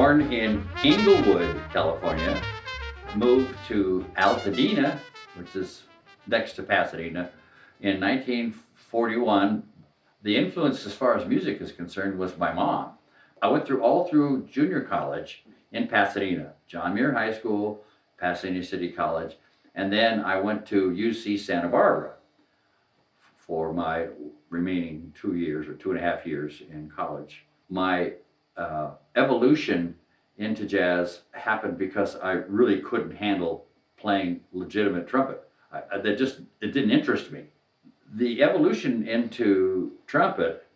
born in Inglewood, California, moved to Altadena, which is next to Pasadena, in 1941. The influence as far as music is concerned was my mom. I went all through junior college in Pasadena, John Muir High School, Pasadena City College, and then I went to UC Santa Barbara for my remaining 2 years or 2.5 years in college. My evolution into jazz happened because I really couldn't handle playing legitimate trumpet. It didn't interest me. The evolution into trumpet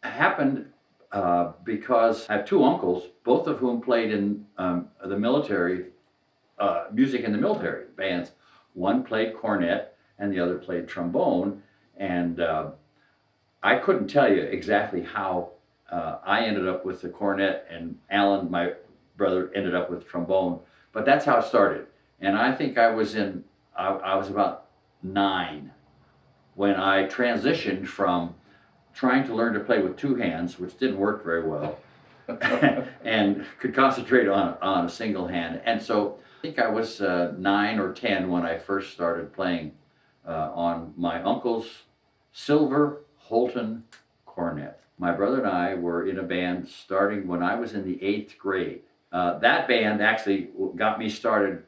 happened because I have two uncles, both of whom played in the military, music in the military bands. One played cornet and the other played trombone. And I couldn't tell you exactly how I ended up with the cornet and Alan, my brother, ended up with trombone, but that's how it started. And I think I was about 9 when I transitioned from trying to learn to play with 2 hands, which didn't work very well, and could concentrate on a single hand. And so I think I was 9 or 10 when I first started playing on my uncle's silver Holton cornet. My brother and I were in a band starting when I was in the 8th grade. That band actually got me started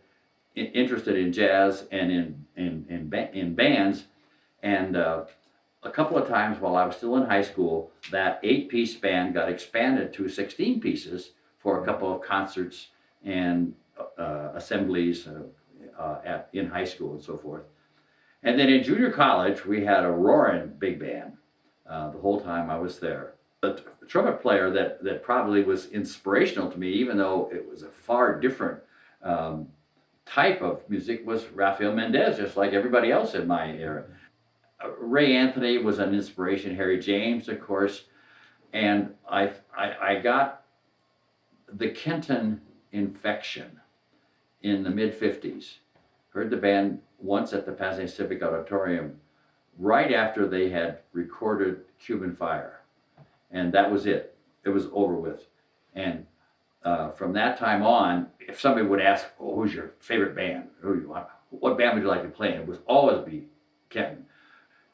interested in jazz and in bands. And a couple of times while I was still in high school, that 8-piece band got expanded to 16 pieces for a couple of concerts and assemblies in high school and so forth. And then in junior college, we had a roaring big band the whole time I was there. The trumpet player that probably was inspirational to me, even though it was a far different type of music, was Rafael Mendez, just like everybody else in my era. Ray Anthony was an inspiration, Harry James, of course, and I got the Kenton infection in the mid-50s. Heard the band once at the Pasadena Civic Auditorium right after they had recorded Cuban Fire, and that was it. It was over with. And from that time on, if somebody would ask, "Oh, who's your favorite band? What band would you like to play in?" It would always be Kenton.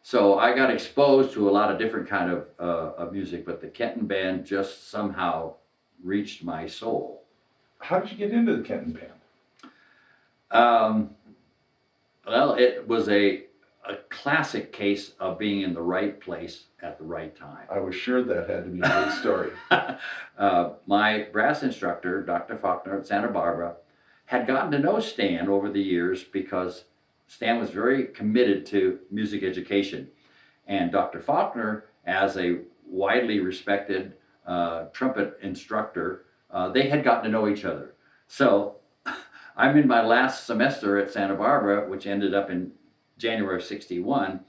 So I got exposed to a lot of different kind of music, but the Kenton band just somehow reached my soul. How did you get into the Kenton band? Well, it was a classic case of being in the right place at the right time. I was sure that had to be a good story. My brass instructor, Dr. Faulkner at Santa Barbara, had gotten to know Stan over the years because Stan was very committed to music education. And Dr. Faulkner, as a widely respected trumpet instructor, they had gotten to know each other. So I'm in my last semester at Santa Barbara, which ended up in January of '61,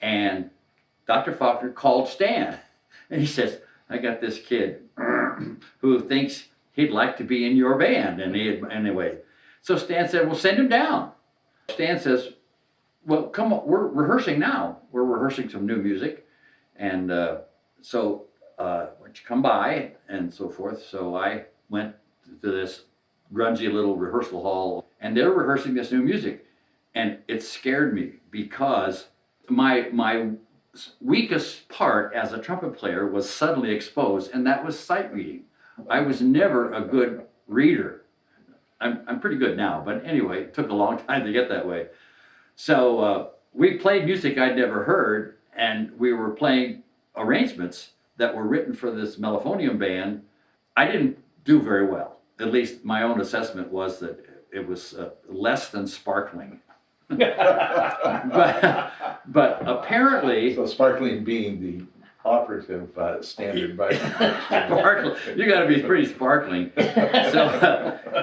and Dr. Faulkner called Stan, and he says, "I got this kid who thinks he'd like to be in your band." And anyway, so Stan said, "Well, send him down." Stan says, "Well, come on, we're rehearsing now. We're rehearsing some new music, and so why don't you come by," and so forth. So I went to this grungy little rehearsal hall, and they're rehearsing this new music. And it scared me because my weakest part as a trumpet player was suddenly exposed, and that was sight reading. I was never a good reader. I'm pretty good now, but anyway, it took a long time to get that way. So we played music I'd never heard, and we were playing arrangements that were written for this mellophonium band. I didn't do very well. At least my own assessment was that it was less than sparkling. but apparently, So sparkling being the operative standard by sparkling, you got to be pretty sparkling. So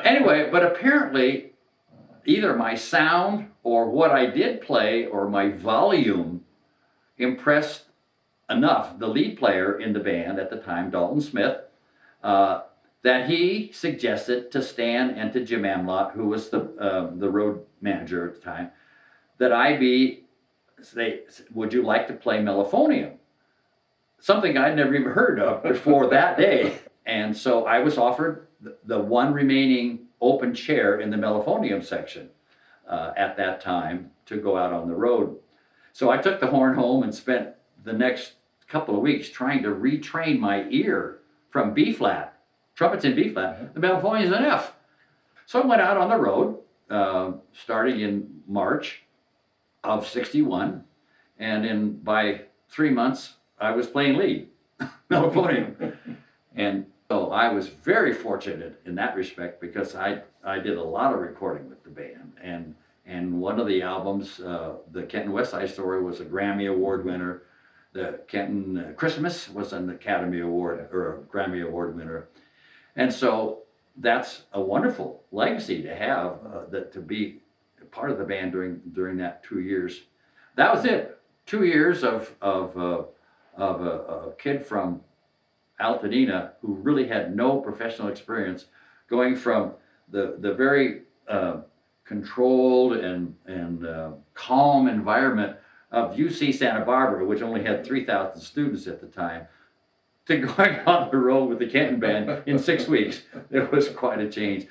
anyway, but apparently either my sound or what I did play or my volume impressed enough the lead player in the band at the time, Dalton Smith, that he suggested to Stan and to Jim Amlott, who was the road manager at the time, that I say, "Would you like to play mellophonium?" Something I'd never even heard of before that day. And so I was offered the one remaining open chair in the mellophonium section at that time to go out on the road. So I took the horn home and spent the next couple of weeks trying to retrain my ear from B flat, trumpets in B flat, the mellophonium's in F. So I went out on the road starting in March of '61, and by 3 months I was playing lead mellophonium. And so I was very fortunate in that respect because I did a lot of recording with the band. And one of the albums, the Kenton West Side Story, was a Grammy Award winner. The Kenton Christmas was an Academy Award or a Grammy Award winner. And so that's a wonderful legacy to have, that to be part of the band during that 2 years. That was it. 2 years of a kid from Altadena who really had no professional experience, going from the very controlled and calm environment of UC Santa Barbara, which only had 3,000 students at the time, to going on the road with the Kenton Band in 6 weeks. It was quite a change.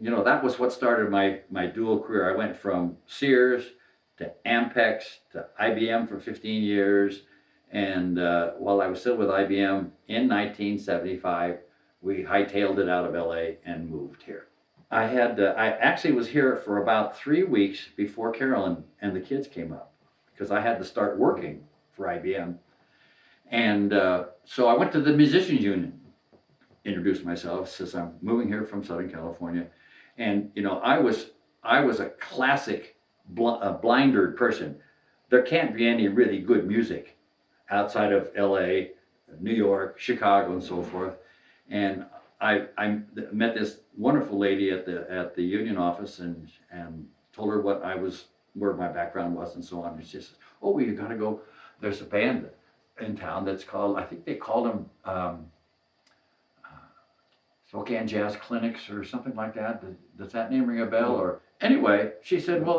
You know, that was what started my dual career. I went from Sears to Ampex to IBM for 15 years. And while I was still with IBM in 1975, we hightailed it out of LA and moved here. I actually was here for about 3 weeks before Carolyn and the kids came up, because I had to start working for IBM. And so I went to the Musicians Union, introduced myself, says I'm moving here from Southern California. And you know, I was a classic blindered person. There can't be any really good music outside of LA, New York, Chicago, and so forth. And I met this wonderful lady at the union office and told her where my background was and so on. And she says, "Oh, well, you gotta go. There's a band in town that's called, I think they called them Spokane Jazz Clinics or something like that. Does that name ring a bell?" Or anyway, she said, "Well,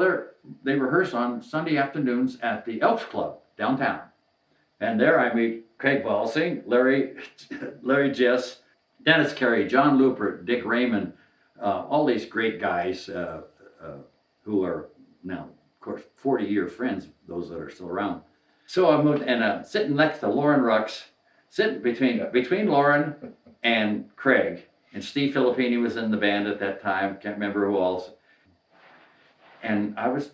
they rehearse on Sunday afternoons at the Elks Club downtown." And there I meet Craig Balsing, Larry Jess, Dennis Carey, John Lupert, Dick Raymond, all these great guys who are now, of course, 40-year friends, those that are still around. So I moved, and sitting next to Lauren Rux, sitting between Lauren and Craig, and Steve Filippini was in the band at that time, can't remember who else. And I was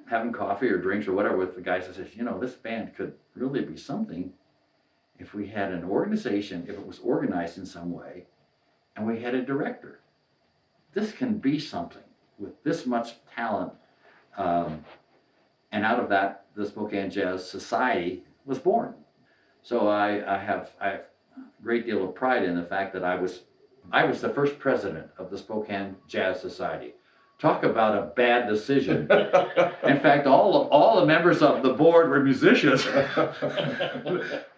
having coffee or drinks or whatever with the guys. I said, you know, this band could really be something if we had an organization, if it was organized in some way, and we had a director. This can be something with this much talent. And out of that, the Spokane Jazz Society was born. So I have a great deal of pride in the fact that I was the first president of the Spokane Jazz Society. Talk about a bad decision. In fact, all the members of the board were musicians.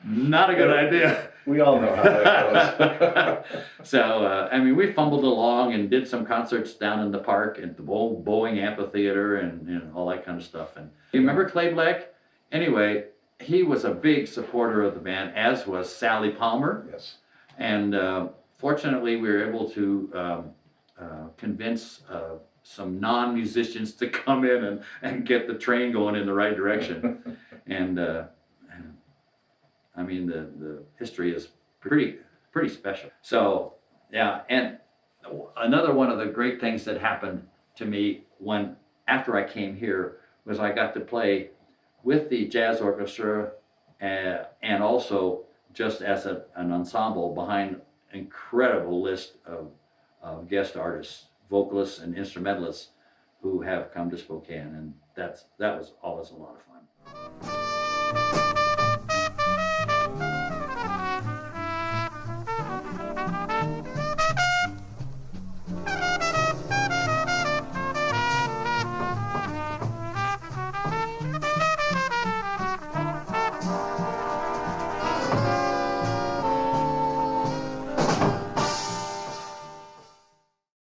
Not a good idea. We all know how that goes. So, I mean, we fumbled along and did some concerts down in the park at the Boeing Amphitheater and all that kind of stuff. And you remember Clay Black? Anyway, he was a big supporter of the band, as was Sally Palmer. Yes. And fortunately, we were able to convince some non-musicians to come in and get the train going in the right direction. And I mean, the history is pretty special. So yeah, and another one of the great things that happened to me after I came here was I got to play with the jazz orchestra and also just as an ensemble behind an incredible list of guest artists, vocalists and instrumentalists who have come to Spokane, and that was always a lot of fun.